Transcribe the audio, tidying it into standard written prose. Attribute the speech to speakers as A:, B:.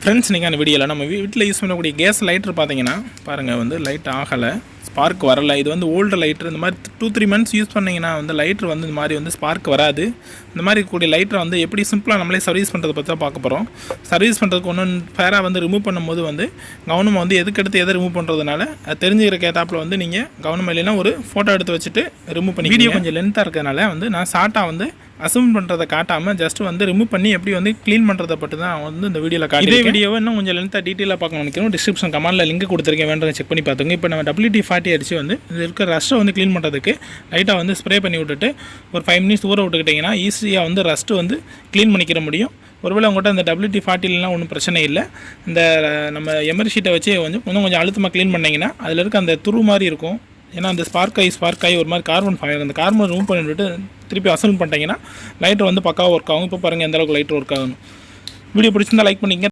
A: Friends நீங்கள் அந்த வீடியோவில் நம்ம வீட்டில் யூஸ் பண்ணக்கூடிய கேஸ் லைட்டர் பார்த்தீங்கன்னா பாருங்கள் வந்து லைட் ஆகலை, ஸ்பார்க் வரலை. இது வந்து ஓல்டு லைட்ரு. இந்த மாதிரி 2-3 months யூஸ் பண்ணிங்கன்னா வந்து லைட்ரு வந்து இந்த மாதிரி வந்து ஸ்பார்க் வராது. இந்த மாதிரி கூடிய லைட்டரை வந்து எப்படி சிம்பிளாக நம்மளே சர்வீஸ் பண்ணுறதை பற்றி தான் பார்க்க போகிறோம். சர்வீஸ் பண்ணுறதுக்கு ஒன்று ஃபேராக வந்து ரிமூவ் பண்ணும்போது வந்து கவனமாக வந்து எதுக்கெடுத்து எதை ரிமூவ் பண்ணுறதுனால அது தெரிஞ்சுக்கிற கேத்தாப்பில் வந்து நீங்கள் கவனமாக இல்லைன்னா ஒரு ஃபோட்டோ எடுத்து வச்சுட்டு ரிமூவ் பண்ணி. வீடியோ கொஞ்சம் லென்த்தாக இருக்கிறதுனால வந்து நான் ஷார்ட்டாக வந்து அசூம் பண்ணுறதை காட்டாமல் ஜஸ்ட் வந்து ரிமூவ் பண்ணி எப்படி வந்து க்ளீன் பண்ணுறதை பற்றி தான் வந்து இந்த வீடியோவில் காட்டி. இதே வீடியோவை இன்னும் கொஞ்சம் லென்த்தாக டீட்டெயிலாக பார்க்க நினைக்கிறோம். டிஸ்கிரிப்ஷன் கமெண்ட்டில் லிங்க் கொடுத்துருக்கேன், வேண்டதை செக் பண்ணி பார்த்துங்க. இப்போ நம்ம WD-40 அடித்து வந்து இது இருக்க ரஸ்ட்டை வந்து க்ளீன் பண்ணுறதுக்கு லைட்டாக வந்து ஸ்ப்ரே பண்ணி விட்டுட்டு ஒரு 5 minutes ஊற விட்டுக்கிட்டிங்கன்னா ஈஸியாக வந்து ரஸ்ட்டு வந்து க்ளீன் பண்ணிக்கிற முடியும். ஒருவேளை உங்கள்கிட்ட இந்த WD-40லாம் ஒன்றும் பிரச்சனை இல்லை. இந்த நம்ம எமரி ஷீட்டை வச்சு கொஞ்சம் அழுத்தமாக க்ளீன் பண்ணிங்கன்னா அதில் இருக்க அந்த துரு மாதிரி இருக்கும். ஏன்னா அந்த ஸ்பார்க் ஆகி ஒரு மாதிரி கார்பன் ஃபார்ம், அந்த கார்பன் ரிமூவ் பண்ணிவிட்டு திருப்பி அசல் பண்ணிட்டீங்கன்னா லைட்டர் வந்து பக்காவாக ஒர்க் ஆகும். இப்போ பாருங்கள் எந்தளவுக்கு லைட்டர் ஒர்க் ஆகணும். வீடியோ பிடிச்சிருந்தா லைக் பண்ணிங்க.